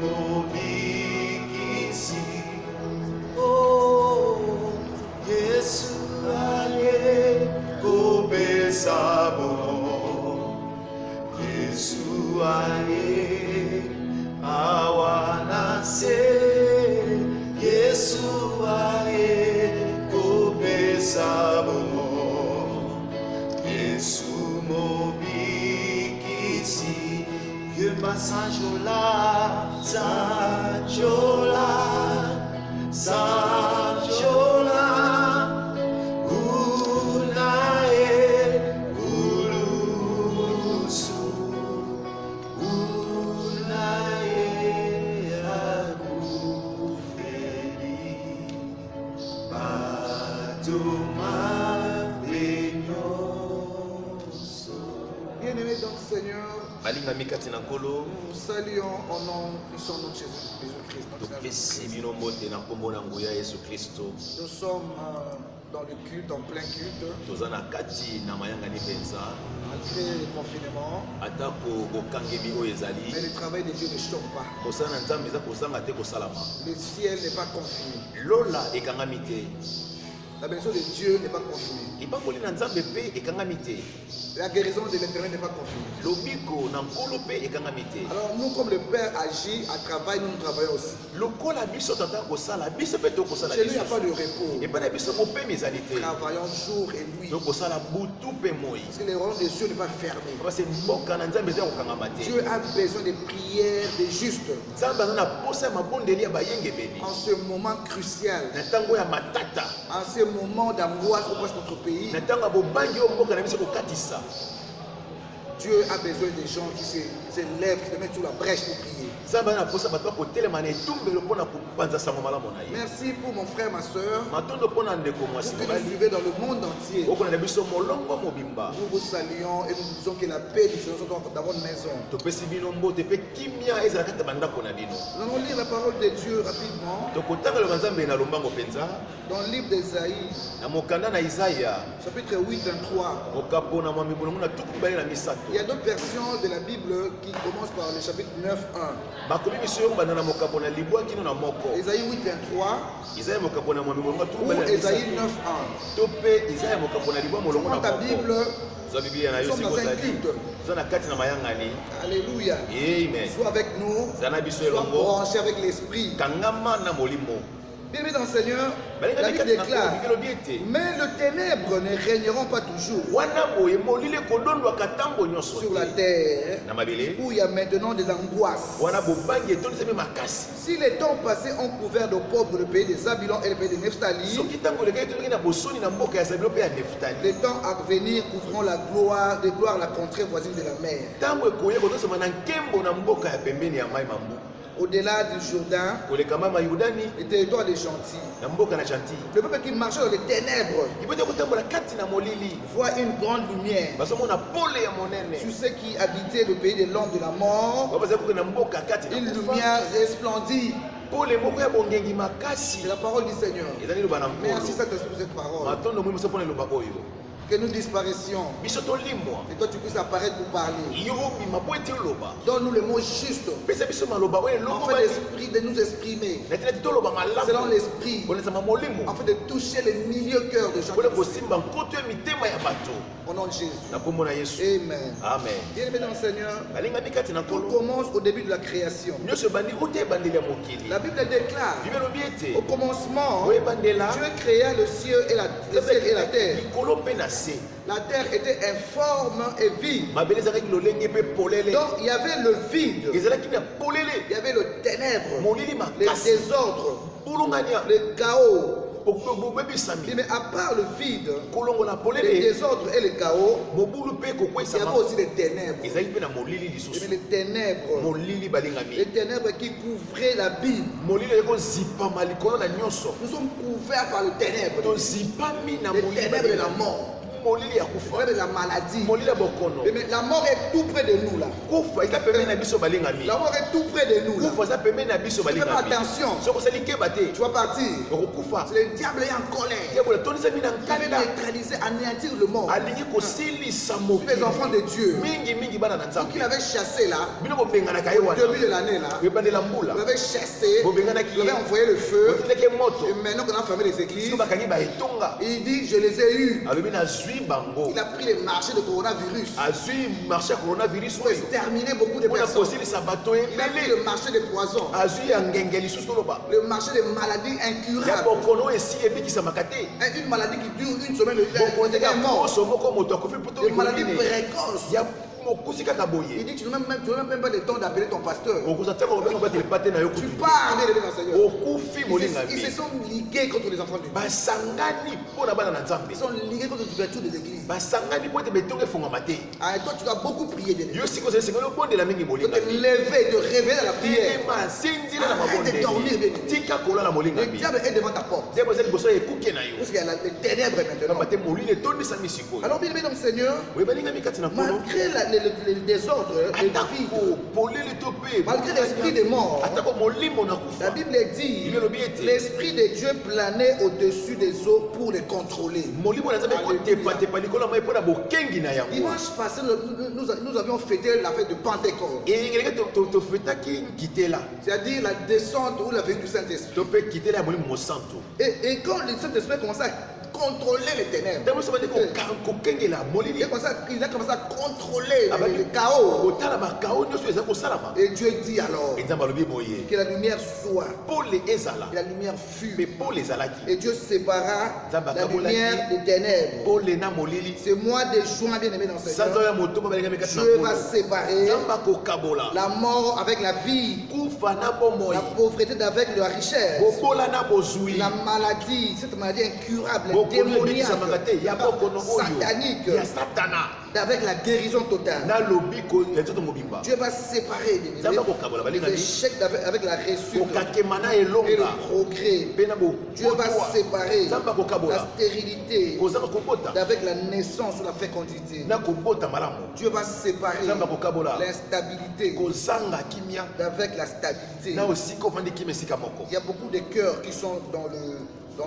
mobikisi. Oh, Yesu aye kopesa bomo. Yesu aye awana se. Yesu aye kopesa bomo. Yesu mobikisi. Yema sanjola, sanjola, sanjola. Unae ulusu, unae akufeli. Batuma benyoso. Bien-aimé dans le Seigneur, nous saluons au nom du son de Jésus-Christ. Nous sommes dans le culte, en plein culte, malgré le confinement, mais le travail de Dieu ne choque pas. Le ciel n'est pas confiné. La bénédiction de Dieu n'est pas confinée. La guérison de l'Éternel n'est pas confinée. Alors nous, comme le Père agit, à travail, nous travaillons aussi. Chez lui, il n'y a pas de repos. Travaillons jour et nuit. Parce que le royaume des cieux n'est pas fermé. Dieu a besoin de prières des justes. En ce moment crucial, en ce moment d'angoisse au de notre pays, Dieu a besoin des gens qui se lèvent, qui se mettent sur la brèche pour prier. Merci pour mon frère, ma soeur, pour que nous vivons dans le monde entier. Nous vous saluons et nous disons que la paix du Seigneur soit dans votre maison. Nous allons lire la parole de Dieu rapidement dans le livre d'Ésaïe, chapitre 8, 23. Il y a d'autres versions de la Bible qui commencent par le chapitre 9, 1. Ésaïe 8, 23 ou Ésaïe 9, 1. Prends ta Bible, nous sommes dans un culte. Alléluia. Sois avec nous, sois branché avec l'esprit. Bien dans le Seigneur, la Bible déclare, mais les ténèbres ne régneront pas toujours sur la terre où il y a maintenant des angoisses. Si les temps passés ont couvert de pauvres le pays des Zabylon et le pays de Nephtali, les temps à venir couvriront la gloire la contrée voisine de la mer. Au-delà du Jourdain, le territoire des gentils. Le peuple qui marchait dans les ténèbres voit une grande lumière. Sur ceux qui habitaient le pays des l'ombre de la mort, une lumière resplendit. C'est la parole du Seigneur. Merci Saint-Esprit pour cette parole. Que nous disparaissions et toi tu puisses apparaître pour parler. Donne-nous le mot juste, afin d'esprit de nous exprimer selon l'esprit, afin de toucher les milieux cœurs de chacun. Au nom de Jésus. Amen. Bien-aimé dans le Seigneur, tout commence au début de la création. La Bible déclare, au commencement, Dieu créa le ciel et la terre. La terre était informe et vide. Donc il y avait le vide, il y avait le ténèbre, le désordre, le chaos. Mais à part le vide, le désordre et le chaos, il y avait aussi les ténèbres. Les ténèbres qui couvraient la vie. Nous sommes couverts par le ténèbre. Les ténèbres de la mort. molili ya kufa de la maladie. molili ya bokono Mais la mort est tout près de nous là. kufa eza pembeni na biso balingami La mort est tout près de nous là. kufa eza pembeni na biso Fais balingami attention. soki osali keba te Tu vas partir. okokufa Le diable est en colère. diable atonisami na Il veut nkanda neutraliser, anéantir le mort. alingi kosilisa Les mokili enfants de Dieu mingi bana na qu'il nzambe avait chassé là, bino bobenganaka ye au wana début de l'année là, ebandela mbula vous l'avez chassé, vous bobenganaki avez ye envoyé le feu. oteleki moto Et maintenant qu'on a fermé les églises, siko bakangi baetonga il dit je les ai eus. alobi nazwi bango Il a pris les marchés de coronavirus azwi marché ya coronavirus pour oyo exterminer beaucoup de mpona personnes. kosilisa bato Il a pris ebele le marché des poisons, azwi ya ngenge lisusu toloba le marché des maladies ya incurables. bokono oyo esi ebikisamaka te Une maladie qui dure une semaine, bokono il est mort. poso moko moto akofi poto Une maladie précoce. ya mokusi kaka Il boye dit tu n'as même pas le temps d'appeler ton pasteur. okoza ntango obenga batele pate na yo Tu kutu pars, bien aimé dans le Seigneur. okufi molingami Ils se sont ligués contre les enfants de Dieu. basangani mpona bana na nzambe Ils sont ligués contre l'ouverture des églises. basangani mpo ete betongo efungama te Ah, et toi, tu dois beaucoup prier de Dieu. yo sikoyo ozali sengeli obondela mingi Tu dois te molingami lever, te réveiller dans la prière. ema sinzila na Arrête de dormir, mabondeli bien. tika kolala Le molingami diable est devant ta porte. nde boza liboso ya ekuke na yo Parce qu'il y a les ténèbres maintenant. pamba te molili etondisami sikoyo Alors, bien aimé dans le Seigneur, oyebalingami kati na kono malgré le désordre, les vies, atako polele to mpe malgré l'esprit des morts, atako molimo na la kufa Bible dit Bible elobi ete l'esprit de Dieu planait au-dessus des eaux pour les contrôler. molimo na nzambe ekotepatepa likolo ya mai mpo na bokengi na yango Dimanche passé, nous avions fêté la fête de Pentecôte, eyengeleke tofetaki nkitela c'est-à-dire la descente ou la venue du Saint-Esprit. to mpe kitela ya molimo mosantu Et quand le Saint-Esprit a commencé à contrôler les ténèbres, ntango so bandi kokengela molili il a commencé à contrôler abandi le chaos. kotala makao nyonso eza kosalama Et Dieu dit alors nzambe alobi boye que la lumière soit, pole ezala que la lumière mpe fut. pole ezalaki Et Dieu sépara la lumière des ténèbres. pole na molili Ce mois de juin, bien aimé dans ce sanza Seigneur, oyo ya motombo balingami kati na Dieu va nkolo séparer nzambe akokabola la mort avec la vie, kufa na bomoi la pauvreté avec la richesse, bobola na bozwi la maladie, cette maladie incurable, bokono démoniaque, ebikisamaka te ya bokono oyo satanique, ya satana avec la guérison totale. nalobi ya nzoto mobimba Dieu va séparer bien nzambe aimé, akokabola les balingami échecs avec la réussite kokakema na et le elonga progrès. mpe na Dieu va bokotwa séparer nzambe la akokabola stérilité kozanga kobota avec la naissance ou la fécondité. na kobota malamu Dieu va séparer nzambe akokabola l'instabilité kozanga kimia avec la stabilité. na osika ofandi kimia esika moko Il y a beaucoup de cœurs qui sont dans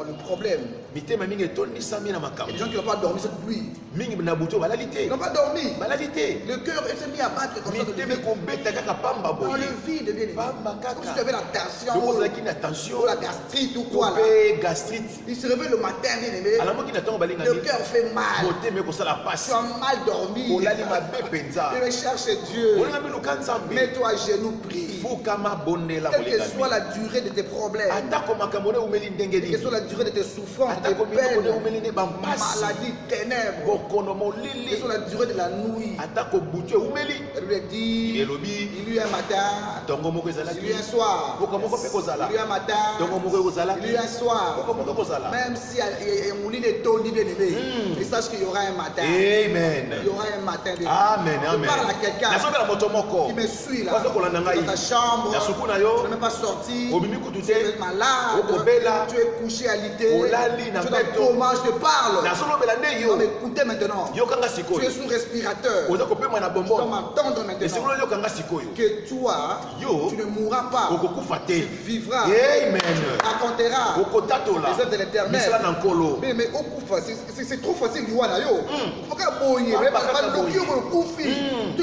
le problème. mitema mingi etondisami na Il y a makambo des gens qui n'ont pas dormi cette nuit. mingi na butu balali te Ils n'ont pas dormi. balali te Le cœur s'est mis à battre comme ça dans le mitema vide. ekobeta kaka pamba Dans boye le vide, bien aimé. pamba Comme si tu kaka avais la tension soki ou ozalaki na tension la gastrite ou to quoi là. mpe gastrite Il se réveille le matin, bien aimé. alamoki na ntango Le balingami cœur fait mal. motema ekosala Tu pasi as mal dormi. olali mabe mpenza Tu cherches Dieu. olingami luka nzambe Mets-toi à genoux, prie. fukama bondela Quelle que soit molingami la durée de tes problèmes, atako makambo ne eumeli ndenge quelle que soit nini la durée de tes souffrances, tes atako miloko ne peines, eumeli nde bampasi maladies, ténèbres, bokono quelle molili que soit la durée de la nuit. atako butu eumeli La Bible dit, elobi il y a un matin, ntongo moko il y ezalaki a un soir, mboka moko mpe kozala il y a un matin, ntongo moko ekozalaki il y a un soir. mboka moko ekozala Même si Mouline est tondi bien aimé, et sache qu'il y aura un matin. amen Il y aura un matin. bien aimé. amen Je amen parle à quelqu'un nazokela moto moko qui me suit là. Waza kolanda ngai. Dans ta chambre, ya suku na tu yo n'es même pas sorti. obimi kutu Tu es te malade. okobela Tu es couché à l'idée. olali Tu es na dans le mbeto coma, je te parle. nazolobela nde Non, yo mais écoutez maintenant. yokanga Tu es sikoyo sous respirateur. oza kopema na Tu dois bombo m'entendre maintenant. esengolo yokanga sikoyo Que toi, Yo. tu ne mourras pas. okokufa te Vivras. amen Raconteras okotatola les œuvres de l'Éternel. misala na nkolo Mais au coup, c'est trop facile, Yoana, yo. Faut pas boyer, mais Pas pas boyer. le koufi.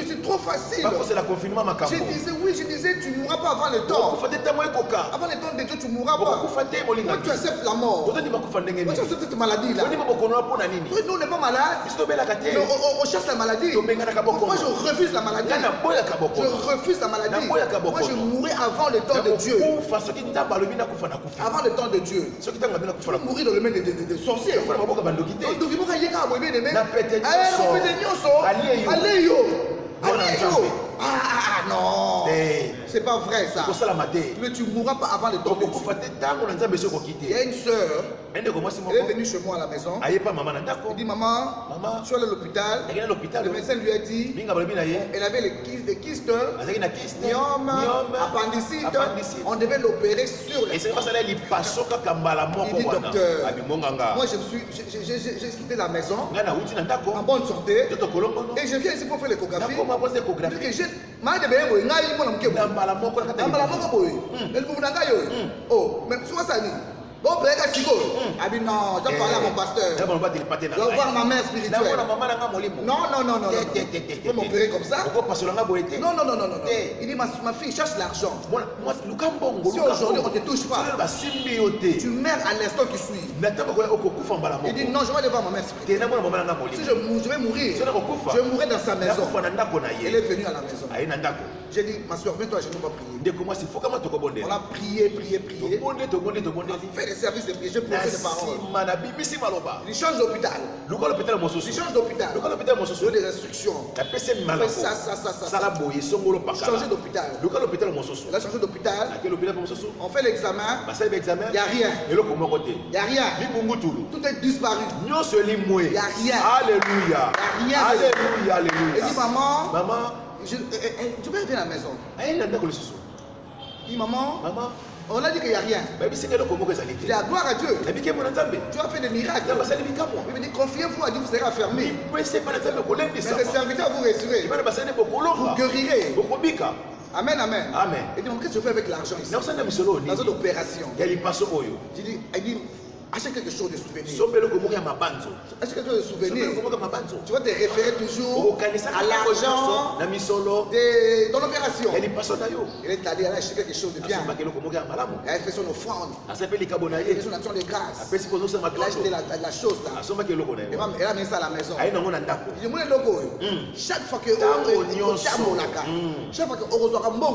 C'est trop facile. bakosela confinement Je makambo disais, oui, je disais, tu ne mourras pas avant le temps. okokufa te ntango ekoka Avant le temps de Dieu, tu ne mourras pas. okokufa te Toi, molingami tu acceptes la mort. ozondima kufa ndenge Toi, tu nini acceptes cette maladie-là. ondima bokonola mpo na nini Nous, on n'est pas malade. biso tobelaka te Mais on chasse la maladie. tobenganaka Moi, bokono je refuse la maladie. ngai naboyaka Je bokono refuse la maladie. Naboyaka bokono. Moi, je mourrai avant le temps de Dieu. nakokufa soki nzambe alobi nakufa nakufa Avant le temps de Dieu. soki ntango abi Tu nakufa peux nakufa mourir dans le main des sorciers. na maboko bandoki te Donc, il faut qu'il y ait un moyen de Na pete nyonso. Allez, yo. Alie yo. Allez, yo. Bona Allez, yo. Nzambe. Ah, non. te C'est pas vrai ça. Mais tu mourras pas avant le temps de Dieu. Il y a une sœur, elle est venue chez moi à la maison. Elle dit maman, je suis allé à l'hôpital. Le médecin lui a dit elle avait les kystes, myome, appendicite. On devait l'opérer sur les. Il dit docteur, moi j'ai quitté la maison en bonne santé et je viens ici pour faire l'échographie. Oh, mais tu vois ça, bon, non, j'ai parlé à mon pasteur. Je vais voir ma mère spirituelle. Non. Je peux m'opérer comme ça. Non. Il dit, ma fille cherche l'argent. Si aujourd'hui on ne te touche pas, tu meurs à l'instant qui suit. Il dit, non, je vais aller voir ma mère spirituelle. Si je vais mourir, je mourrai dans sa maison. Elle est venue à la maison. J'ai dit, ma soeur, viens-toi, je ne vais pas prier. On a prié. On a fait des services de prière, j'ai posé des paroles. Il change d'hôpital. Il change d'hôpital. Il donne des instructions. Ça. Changer d'hôpital. Il a changé d'hôpital. On fait l'examen. Il n'y a rien. Il n'y a rien. Tout est disparu. Il n'y a rien. Alléluia. Il n'y a rien. Alléluia. Il dit, maman, tu peux venir à la maison. Il dit, maman, on a dit qu'il n'y a rien. Il a gloire à Dieu. Tu as fait des miracles. Il me dit, confiez-vous à Dieu, vous serez affermis. Mais les serviteurs vous réussirez. Vous guérirez. Amen. Il dit, qu'est-ce que je fais avec l'argent ici? Dans une opération. Il dit, achète quelque chose de souvenir. Achète quelque chose de souvenir. Tu vas te référer toujours à l'argent de ton opération. Il est allé acheter quelque chose de bien. Il a fait son offrande. Il a fait son action de grâce. Il a acheté la chose là. Il a mis ça à la maison. Il dit, chaque fois que on reçoit un bon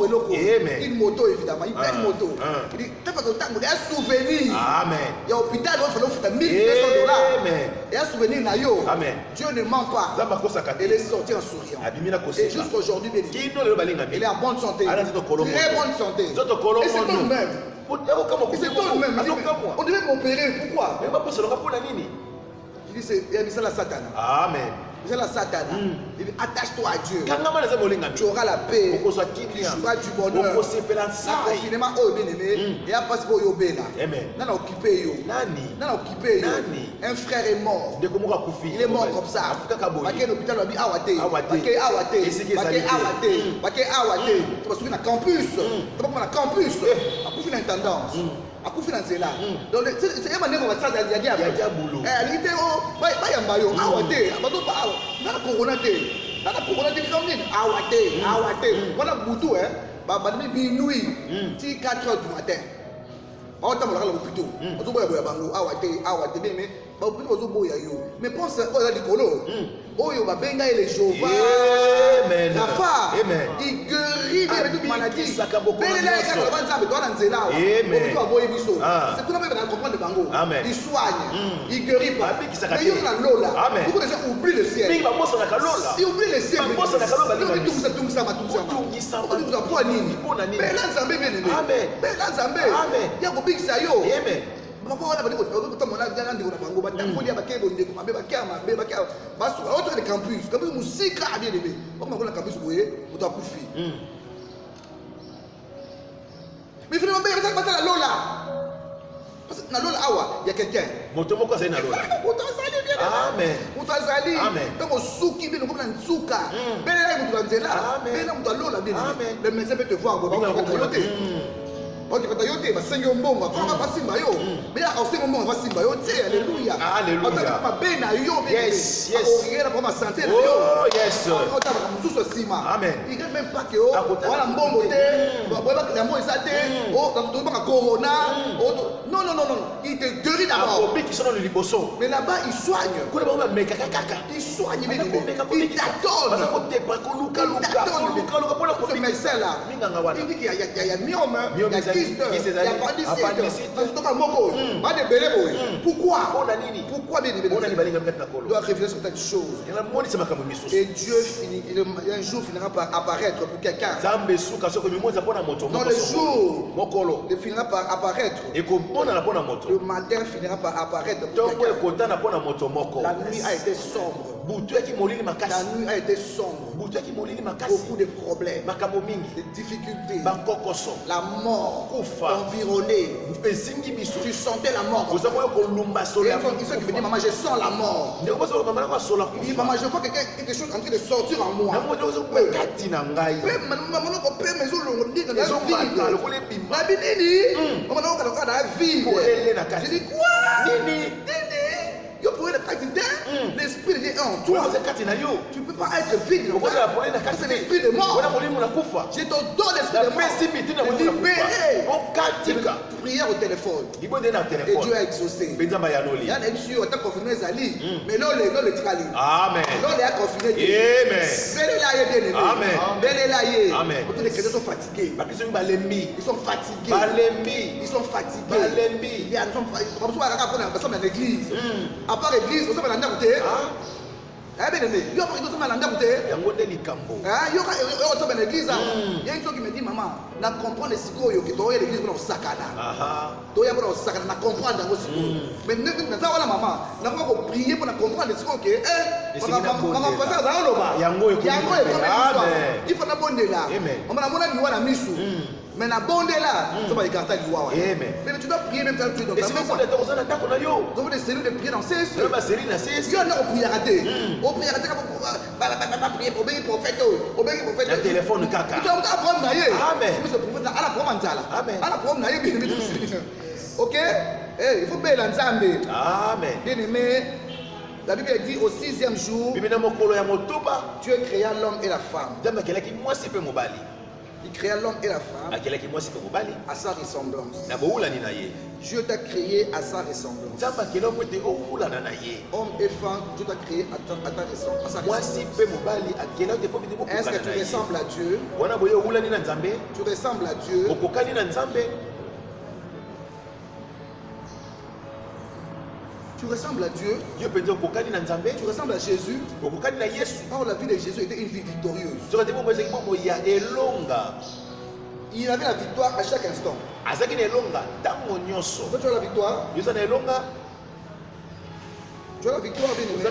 une moto évidemment, il prend une moto. Il dit, chaque fois que il y a un souvenir. Amen. Il y a $1 $1,200. Et un souvenir nayo. Dieu ne ment pas. Il est sorti en souriant. Et jusqu'à aujourd'hui, il est en bonne santé. Très bonne santé. Et c'est tout le même. On devait m'opérer. Pourquoi? Il dit, il a mis ça à la Satan. Amen. C'est la Satan. Il dit, attache-toi à Dieu. Tu auras la paix. Tu auras du bonheur. Finalement, bien aimé. Et après, c'est pour Yobena. Nana occupé. Un frère est mort. Il est mort comme ça. Baké l'hôpital a dit Awate. Tu vas souvenir à campus. Tu vas prendre campus. Après, il y a une tendance. Akufi na nzela donc c'est ma ndeko batsa ya dia boulot alite o ba yambayo awate abato ba na corona te combien awate voilà butu ba bi nuit ti 4h du matin ba otamola kala butu ozoboya boya bango awate beme ba butu ozoboya yo mais pense oya likolo oyo ba benga ele Jova Rafa il guérit avec toute maladie c'est pour nous comprendre bango il soigne il guérit pas mais il a lola beaucoup de gens oublient le ciel il oublie le ciel mais finalement, il y a la Lola. Parce que dans Lola, il y a quelqu'un. Amen. Donc, on souki, bien, on a souka. Ben là, on doit dire là. Ben là, on doit Lola, bien. Le médecin peut te voir. Ok, quand yote, bah c'est un bon, on va simba yo. Mais là, en ce moment, on va simba yo. Alléluia. On t'a pas bien à yo. Yes. On regarde pour ma santé. Oh yes. On t'a pas sous ce ciment. Amen. Il regarde même pas que oh, voilà bon côté. Non, non, non, non. Il te guérit d'abord. Mais là-bas, il soigne. Il soigne. Il t'attend. Ce médecin-là, il dit qu'il y a myome, il y a kyste, il y a appendicite. Pourquoi? Pourquoi bien aimé? On doit réfléchir sur cette chose. Et Dieu un jour finira par apparaître pour quelqu'un. Dans le jour, il finira par apparaître. Le matin finira par apparaître pour quelqu'un. La nuit a été sombre. La nuit a été sombre. Beaucoup de problèmes, des difficultés, la mort environnée. Tu sentais la mort. Et il qui me dit, maman, je sens la mort. Il dit, maman, je vois quelque chose en train de sortir en moi. Je dis, quoi? Tu pourrais être actif, l'esprit est en toi. Tu ne peux pas être vide. C'est l'esprit de mort. Je te donne l'esprit de mort. Libéré. Prière au téléphone. Et Dieu a exaucé. Il y a un monsieur qui a confirmé Zali. Mais non, le trali. Amen. Non, il a confirmé Dieu. Amen. Amen. Les chrétiens sont fatigués. Ils sont fatigués. Ils sont fatigués. Il y a une église. À part l'église, vous savez la dame. Ah bien aimé, il y a pas de mal en dame. Il y a une église. Il y a une chose qui me dit, maman, na comprendre les psychos qui doit l'église pour sakana. Doit y avoir un sakana, na comprendre dans vos mais ne pas voilà maman, na pas prier pour na comprendre les psychos que maman passer dans l'oba. Il faut na bonne là. On m'a montré la misu. Mais na bonde là, ça va écarter l'ouah. Mais tu dois prier même quand tu es dans ta maison. Vous avez des cellules de prière dans ces cieux. Il y en a au prière raté. Au prière raté, pas prier pour obéir prophète. Obéir prophète. Le téléphone caca. Tu dois apprendre naïe. Amen. Ce prophète à la promantala. Amen. À la promne naïe bien aimé. OK? Il faut bien l'ensemble. Amen. Bien aimé. La Bible dit au 6e jour, Dieu créa l'homme et la femme. Il créa l'homme et la femme à sa ressemblance. Dieu t'a créé à sa ressemblance. Homme et femme, Dieu t'a créé à ta ressemblance. Est-ce que tu ressembles à Dieu? Tu ressembles à Dieu. Tu ressembles à Dieu. Tu ressembles à Jésus. Or, la vie de Jésus était une vie victorieuse. Il avait la victoire à chaque instant. Toi, tu as la victoire. Tu as la victoire, bien aimé.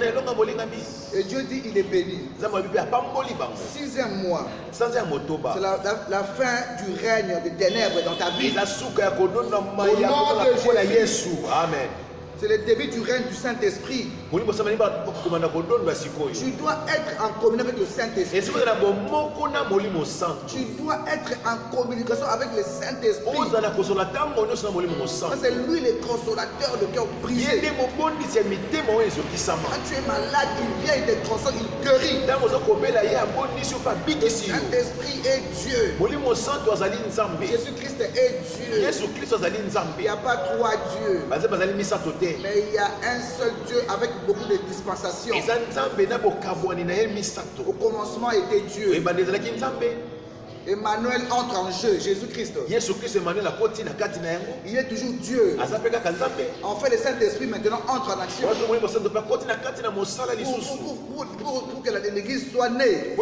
Et Dieu dit il est béni. 6e mois. C'est la fin du règne des ténèbres dans ta vie. Au nom de Jésus. Amen. C'est le début du règne du Saint-Esprit. Tu dois être en communion avec le Saint-Esprit. Tu dois être en communication avec le Saint-Esprit. C'est lui le consolateur de cœur brisé. Quand tu es malade, il vient, il te console, il guérit. Le Saint-Esprit est Dieu. Jésus-Christ est Dieu. Il n'y a pas trois dieux. Mais il y a un seul Dieu avec beaucoup de dispensations. Au commencement était Dieu. Emmanuel entre en jeu, Jésus-Christ. Il est toujours Dieu. En fait, le Saint-Esprit maintenant entre en action. Pour que l'Église soit née.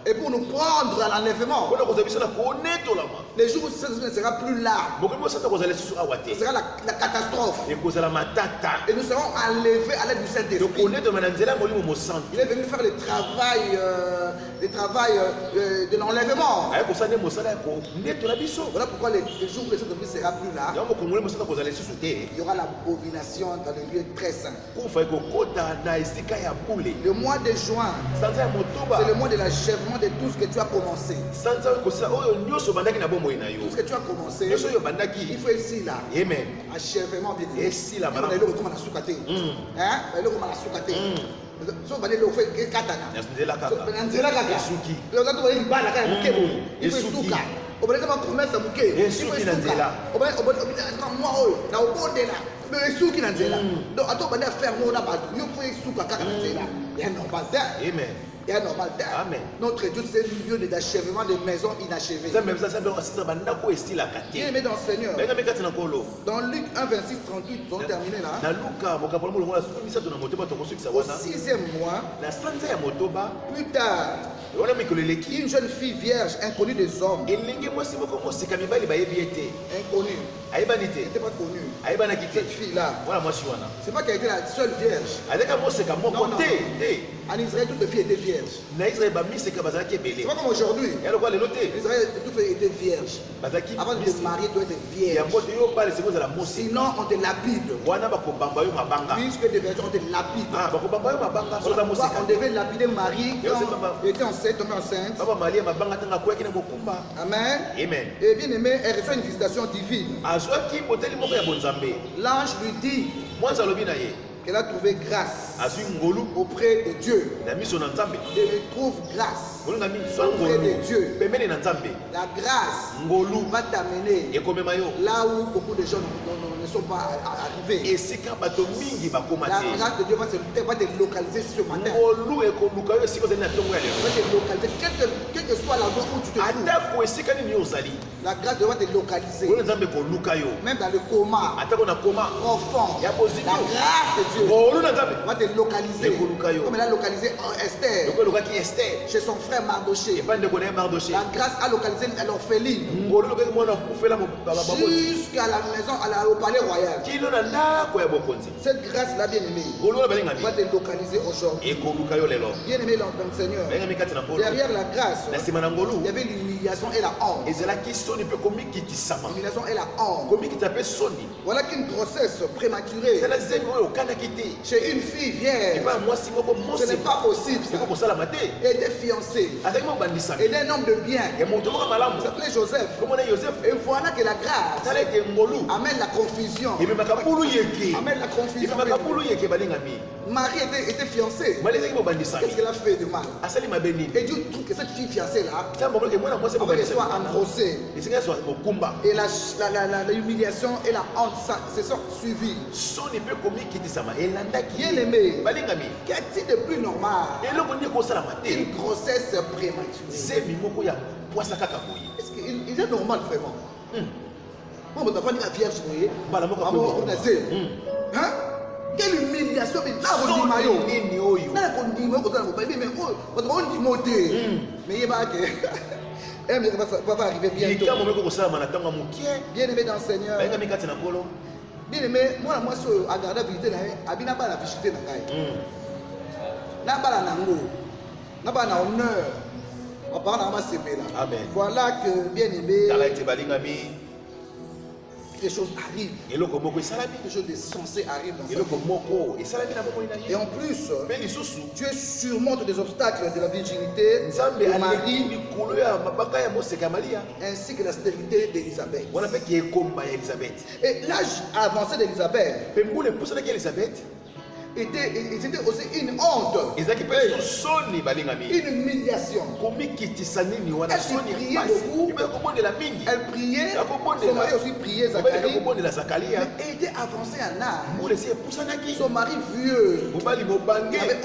Et pour nous prendre à l'enlèvement. Les jours où ce ne sera plus là. Ce sera la catastrophe. Et nous serons enlevés à l'aide du Saint-Esprit. Il est venu faire le travail de l'enlèvement. Voilà pourquoi les jours où le Saint-Esprit ne sera plus là, il y aura l'abomination dans les lieux très saints. Le mois de juin, c'est le mois de l'achèvement de tout ce que tu as commencé. Tout ce que tu as commencé, il faut ici là. Achèvement de tout. On va dire commerce à bouquet. Et sous qui n'en est là. On va dire moi na au bon de là. Mais sous qui n'en est là. Donc attends on va faire moi là bas. Yo faut sous kaka n'en est là. Il y a normal ça. Amen. Il y a normal ça. Amen. Notre Dieu c'est un lieu d'achèvement de maisons inachevées. Ça même ça doit aussi ça banda ko style à Bien quartier. aimé dans le Seigneur. Mais quand tu kolo. Dans Luc 1 26 38 ils ont terminé là. Na Luka bokapola mo ngona sukumi sa tona motoba to kosuki sa Au wana. 6e mois, Na sanza ya motoba. plus tard, Wana mikoleleki. une jeune fille vierge inconnue des hommes. Elingi mwasi moko mosika mibali bayebi ete. Inconnue. Ayebani Elle te. n'était pas connue. Ayebana kite. Cette fille-là, Wana mwasi wana. c'est pas qu'elle était la seule vierge. Azaka mosika moko Non, non. te. En Israël, toutes les filles étaient vierges. Na Israël ba misika bazaki C'est ebele. pas comme aujourd'hui. Yalo kwa lelo En te. Israël, toutes les filles étaient vierges. Bazaki. Avant de se marier, tu dois être Ya vierge. mbote yo pale sikoza la mosi. Sinon, on te lapide. Wana bakobamba yo mabanga. Puisque des vierges, on te lapide. Ah bakobamba yo mabanga soza Pourquoi mosika. on devait lapider Marie Yo, c'est quand pas- elle était enceinte, tombée enceinte. Baba malia mabanga tanga kwaki na bokumba. Amen. Amen. Et bien aimé, elle reçoit une visitation divine. Azwaki boteli moko ya bonzambe. L'ange lui dit Mwanza alobi na ye. qu'elle a trouvé grâce Azwi ngolu auprès de Dieu. na miso na Nzambe. Elle trouve grâce. Ngolu na miso Auprès ngolu. de Dieu. Pembeni na Nzambe. La grâce Ngolu va t'amener ekomema yo. là où beaucoup de gens ne sont pas arrivés. Esika bato mingi bakoma La te. grâce de Dieu va te localiser ce matin. Ngolu ekoluka yo esika ozali na ntongo ya lelo. Va te localiser, quel que soit l'endroit où tu te trouves. Atako esika nini yo ozali. La grâce de Dieu va te localiser. Ngolu Nzambe ekoluka yo. Même dans le coma Atako na koma. profond. Ya La boziki. grâce de Dieu Ngolu na Nzambe. va te localiser. Ekoluka yo. Comme elle a localisé Esther Loko elokaki Esther. chez son frère Mardoché. Epande kona ye Mardoché. La grâce a localisé l'orpheline Ngolu elokaki mwana kufela baboti. jusqu'à la maison, au palais royal. Kilo na ndako ya bokonzi. Cette grâce-là, bien aimée, Ngolu na balingami. va te localiser aujourd'hui. Ekoluka yo lelo. Bien aimé dans le Seigneur, Balingami kati na polo. derrière la grâce, Na sima na ngolu. il y avait l'humiliation et la honte. Ezalaki soni mpe komikitisama. L'humiliation et la honte. Komikita mpe soni. Voilà qu'une grossesse prématurée Tala zemi oyo okandaki te. chez une fille vierge, Epa mwasi moko ce n'est mosi. pas possible. Ça. Eko kosalama te. Elle était fiancée Azalaki mobandisami. et d'un homme de bien. Ya moto moko malamu. Il s'appelait Joseph. Kombo na Joseph. Et voilà que la grâce Tala ete ngolu. amène la confusion. Ememaka bulu yeke. Amène la confusion. Ememaka bulu yeke balingami. Marie était fiancée. Mali ezalaki mobandisami. Qu'est-ce qu'elle a fait de mal? Asali mabe nini. Et Dieu trouve que cette fille fiancée-là, Nzambe amonaki mwana mwasi avant qu'elle soit mobandisami. engrossée, Esinga azwa mokumba. et l'humiliation et la honte se sont suivies. Soni mpe komikitisama elandaki. Bien aimé, Balingami. qu'y a-t-il de plus normal Eloko nini ekosalama te. qu'une grossesse prématurée? Zemi moko ya pwasa kaka boye. Est-ce qu'il est normal vraiment? Moi, je suis la vierge, vous voyez. Mbala moko Maman, akomi. on a dit, hein? Quelle humiliation, mais là, on dit maillot. Soni nini oyo. Là, on dit maillot, mais on dit moté. Mais il y a pas que. Va arriver bientôt. Likambo moko kosalama na ntango ya mokie. Bien aimé dans le Seigneur. Balingami kati na polo. Bien aimé, moi, je à garder la vérité, abina pas la visiter dans le na bala nango na bala honneur on parle dans ma CP là. Amen. Voilà que bien aimé Tala ete balingami. quelque chose arrive, Eloko moko esalami. quelque chose de sensé arrive dans sa Eloko vie. moko esalami na bomoi na Et ye. en plus Mpe lisusu. Dieu surmonte des obstacles de la virginité Nzambe de aleki Marie likolo ya mabaka ya moseka ya Maria. ainsi que la stérilité d'Élisabeth. Wana mpe ke ekomba ya Elisabeth. Et l'âge avancé d'Élisabeth Mpe mbula epusanaki Elisabeth. c'était aussi une honte, Ezalaki mpe soni balingami. une humiliation. Komikitisa nini wana Elle soni priait pasi. beaucoup. Ibe kobondela mingi. Elle priait, Akobondela. son mari aussi priait, Obeleka Zacharie, kobondela Zakaria. mais elle était avancée en âge. Mbula esi epusanaki. Son mari vieux, Mobali il mobange. n'avait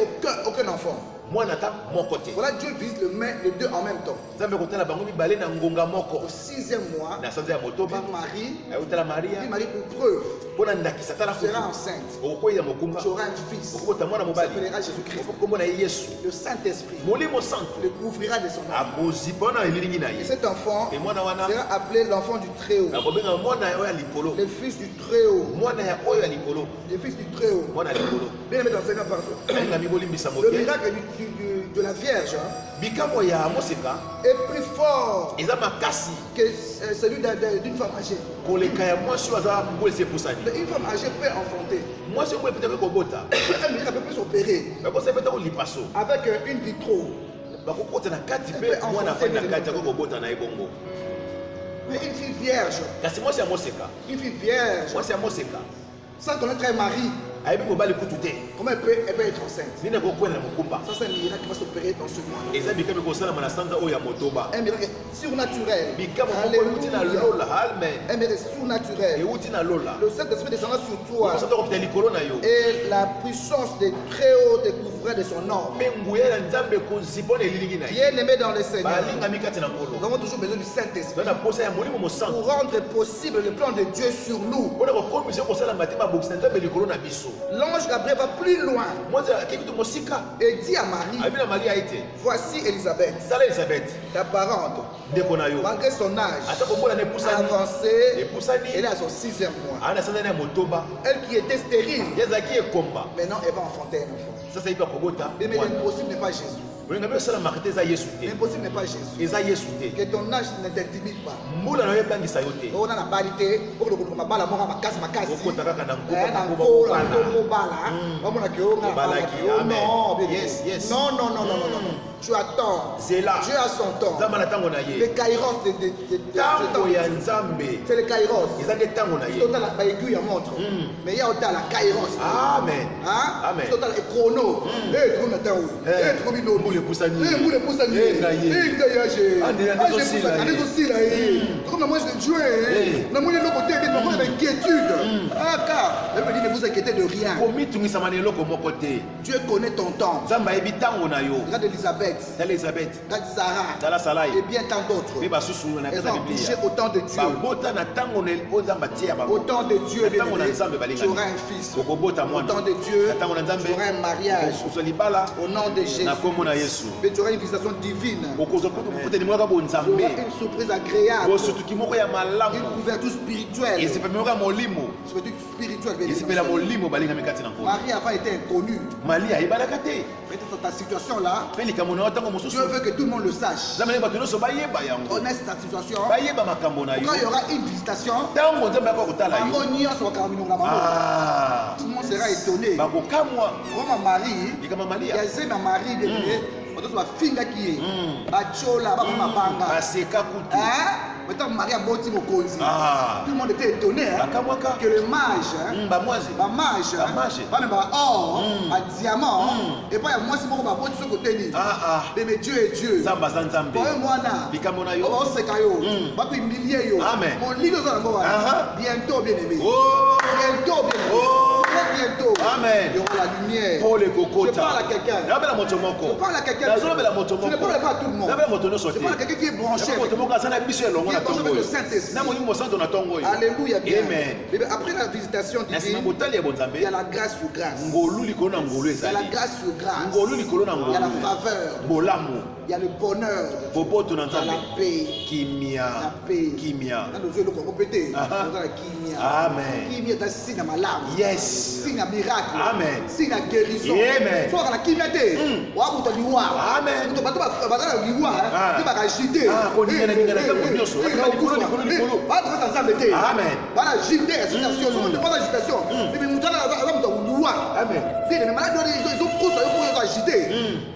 aucun enfant. Mwana ata moko te. Voilà, Dieu visite les deux en même temps. Nzambe kotala bango mibale na ngonga moko. Au 6e mois, Na sanza ya motoba. Marie, Ayotala Maria. Marie pour preuve, Mpona ndakisa tala sera enceinte. okokweyela mokumba. Tu auras un fils. Okobota mwana Il mobali. s'appellera Jésus-Christ. Okomona ye Yesu. Le Saint-Esprit Molimo santo. le couvrira de son nom. Akozipa na elilingi na Et ye. cet enfant Et mwana wana. sera appelé l'enfant du Très-Haut, Akobenga mwana oyo ya likolo. le fils du Très-Haut, Mwana ya oyo ya likolo. le fils du Très-Haut. Mwana ya likolo. Bien aimé dans le Seigneur, partout. Alinga mibolimbisa Le moke. miracle de la Vierge hein, Bikambo ya moseka. est plus fort Eza makasi. que celui d'une femme âgée. Koleka ya mwasi oyo aza mbula esi epusani. Mais une femme âgée peut enfanter. Mwasi oyo epetaka kobota. Un miracle peut plus opérer bakosa epeta kolipaso. avec une vitro. bakokota na kati mpe mwana afandi na kati akokobota na ye bongo. Mais une fille vierge, kasi mwasi ya moseka. une fille vierge, Mwasi ya moseka. sans connaître un mari, Comment elle peut être enceinte? Ça, c'est un miracle qui va s'opérer dans ce mois. Un miracle surnaturel. Alléluia. Un miracle surnaturel. Le Saint-Esprit descendra sur toi. Et la puissance des très hauts découvrirait de son nom. Bien-aimé dans le Seigneur, nous avons toujours besoin du Saint-Esprit pour rendre possible le plan de Dieu sur nous. L'ange Gabriel va plus loin et dit à Marie, voici Élisabeth, ta parente, malgré son âge avancé, elle est à son 6e mois. Elle qui était stérile, maintenant elle va enfanter un enfant. Mais l'impossible n'est pas Jésus. L'impossible n'est pas Jésus. Que ton âge ne t'intimide pas. On a la balité, on a la non. Tu attends. Dieu a son temps. Le kairos c'est le kairos. C'est la aiguille à montre. Mais il y a aussi la kairos. Amen. C'est le chrono. Ne vous inquiétez de rien. Dieu connaît ton temps. Regarde Elisabeth, regarde Sarah et bien tant d'autres. Elles ont touché au temps de Dieu. Au temps de Dieu, tu auras un fils. Au temps de Dieu, tu auras un mariage. Au nom de Jésus, mais tu auras une visitation divine. Tu auras une surprise agréable. Une couverture spirituelle. Marie avant était inconnue. Peut-être dans ta situation là, Dieu veut que tout le monde le sache. Connaisse ta situation. Quand il y aura une visitation, tout le monde sera étonné. Marie, il y a ma Marie, finga qui est bachola banga maintenant Marie a botti mokonzi. Tout le monde était étonné que le mage or un diamant et pas moi c'est mon botti sur côté ni mais Dieu est Dieu zamba moi na bikamonayo on se kayo ba puis millier yo mon ligue ça bientôt bien aimé bientôt amen. Il y aura la lumière. Je parle à quelqu'un. Je parle à quelqu'un. Je ne parle pas à tout le monde. Je parle à quelqu'un qui est branché. Qui est branché avec le Saint-Esprit. Alléluia. Amen. Après la visitation divine, il y a la grâce sur grâce. Il y a la grâce sur grâce. Il y a la faveur. Il y a le bonheur. Il y a la paix. La paix. Dans nos yeux, le compété. Amen. Kimia est un signe à ma larme. Yes. Signe à miracle. Amen. Signe à guérison. Amen. Soit la kimia té. Ou à bout de l'ivoire. Amen. Tu vas dans l'ivoire. Tu vas agiter. Amen. Voilà agiter. Agitation. Tu pas d'agitation. Mais nous allons dans l'ivoire. Amen. Les malades ils ont trop ça. Ils ont agité.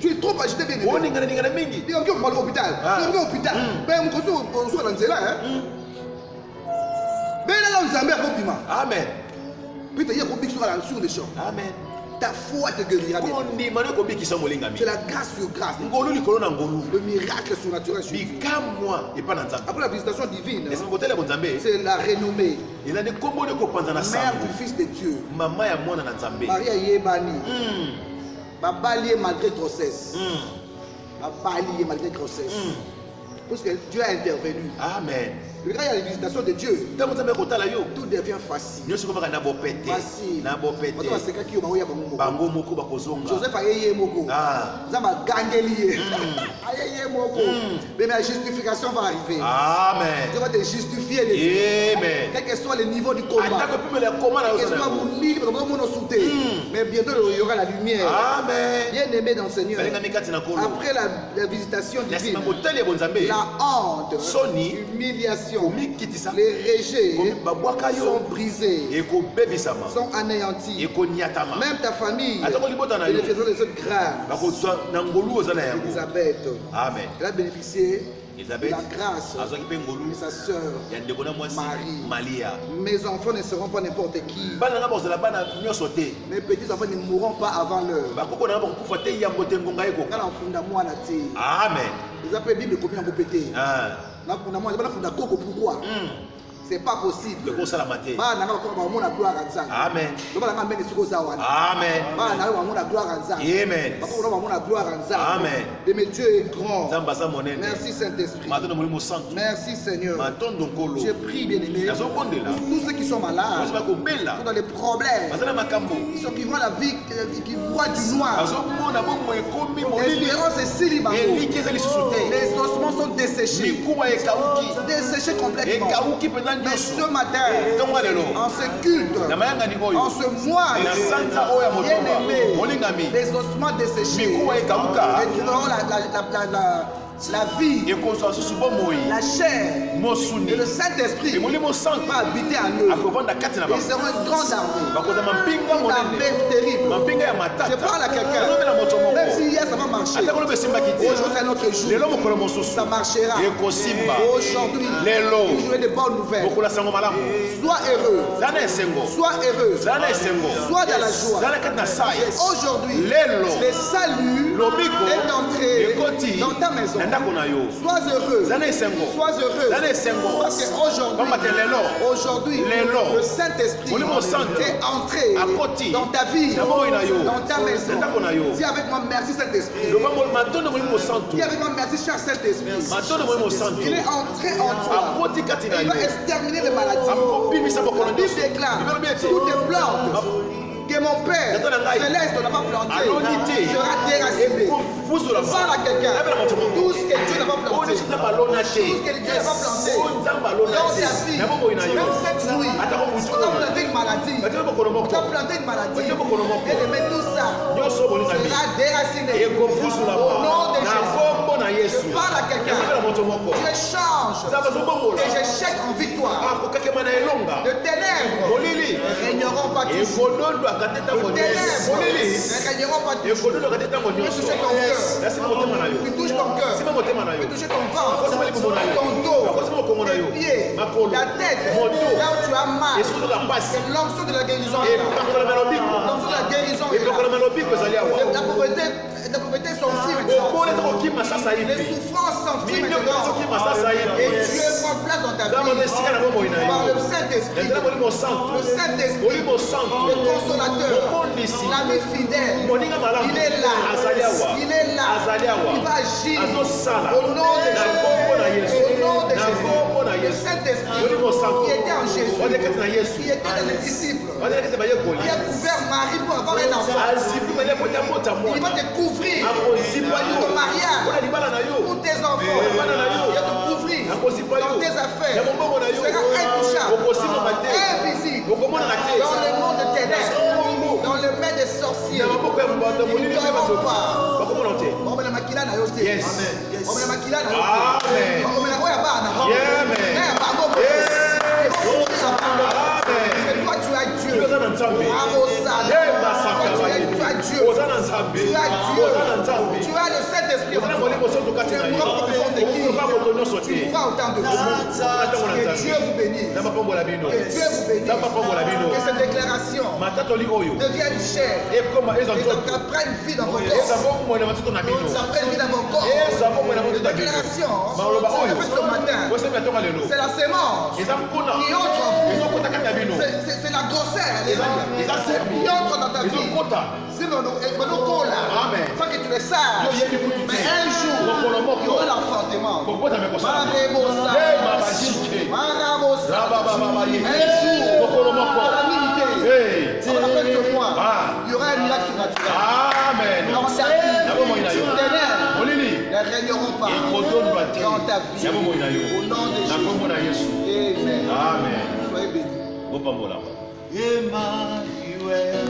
Tu es trop agité. Bien. On est dans mingi. Tu es au hôpital. Tu es au hôpital. Mais on soit dans cela. Mais là, on s'en met Amen. Puis tu as sur les champs. Amen. Ta foi te guérira bien. C'est la grâce sur grâce. Le miracle surnaturel. Après la visitation divine, c'est la renommée. Mère du Fils de Dieu. Maria Yebani. Baba lié malgré grossesse. Baba lié malgré grossesse. Parce que Dieu a intervenu. Amen. Quand il y a la visitation de Dieu, tout devient facile. Facile. Joseph a yé moko. Zama gangelié. Mais la justification va arriver. Amen. Dieu va te justifier. Amen. Quel que soit le niveau du combat. Quel que soit mon libre, mais bientôt il y aura la lumière. Amen. Bien aimé dans le Seigneur. Après la visitation divine, la honte, l'humiliation, les rejets sont brisés, sont anéantis. Même ta famille, et les faisans de cette grâce, Elisabeth, elle a bénéficié la grâce de sa sœur Marie. Mes enfants ne seront pas n'importe qui. Mes petits enfants ne mourront pas avant l'heure. Amen. Ils appellent Bible combien vous pétez. Pourquoi? C'est pas possible. Amen. Amen. Amen. Mais Dieu est grand. Merci Saint-Esprit. Merci Seigneur. Je prie bien aimé. Tous ceux qui sont malades, qui sont dans les problèmes, ceux qui voient la vie, qui voient du noir. L'espérance est célibat. Les ossements sont desséchés. Desséchés complètement. Mais ce matin, en ce culte, en ce mois, bien-aimé, les ossements desséchés, et trouveront la vie, la chair et le Saint-Esprit va habiter en eux. Ils seront une grande armée, une armée terrible. Je parle à quelqu'un, même si hier ça va marcher, aujourd'hui c'est notre jour, ça marchera. Aujourd'hui, vous jouez de bonnes nouvelles. Sois heureux, sois heureux, sois dans la joie. Aujourd'hui, le salut est entré dans ta maison. Sois heureux. Sois heureux. Parce qu'aujourd'hui, le Saint-Esprit est entré dans ta vie, dans ta maison. Dis avec moi merci Saint-Esprit. Dis avec moi merci cher Saint-Esprit. Il est entré en toi. Il va exterminer les maladies. La Bible déclare toutes les plantes que mon Père céleste n'a pas planté sera déraciné. Parle à quelqu'un. Tout ce que Dieu n'a pas planté, tout ce que Dieu n'a pas planté dans ta vie, même cette nuit, on a planté une maladie. On a planté une maladie. Et tout ça sera déraciné. Au nom de Jésus. Je parle à quelqu'un. Je change et je jette en victoire. De ténèbres ne régneront pas toujours. Les ténèbres ne régneront pas toujours. Il touche ton cœur. Il touche ton ventre, ton dos, tes pieds, ta tête, là où tu as mal. C'est l'onction de la guérison. L'onction de la guérison est là. La pauvreté s'enfuit maintenant. Les souffrances s'enfuient maintenant. Et Dieu prend place dans ta vie. Par le Saint-Esprit. Le Saint-Esprit, le consolateur, l'ami fidèle. Il est là. Il est là. Il va agir au nom de Jésus. Au nom de Jésus. Le Saint-Esprit qui était en Jésus, qui était dans les disciples, qui a couvert Marie pour avoir un enfant. Il va te couvrir pour ton mariage, pour tes enfants. Il va te couvrir dans tes affaires. Tu seras intouchable, invisible dans le monde de ténèbres, dans le main des sorciers. Ils ne t'auront pas. Toi tu as Dieu. Tu as le Saint-Esprit. Tu pourras autant de choses. Que Dieu vous bénisse. Que Dieu vous bénisse. Que cette déclaration devienne chère. Et ça prenne vie dans vos corps. Ça prenne vie dans vos corps. Cette déclaration, ce matin, c'est la sémence qui entre en vous. C'est la grossesse qui entre dans ta vie. C'est mon là. Faut que tu le saches. Mais un jour, il y aura l'enfantement. Marabosa. Un jour, la milité. On appelle ce mois. Il y aura un miracle surnaturel. Amen. Dans ta vie, sur tes nerfs, ne régneront pas dans ta vie. Au nom de Jésus. Amen. Amen. Soyez bénis. Emmanuel.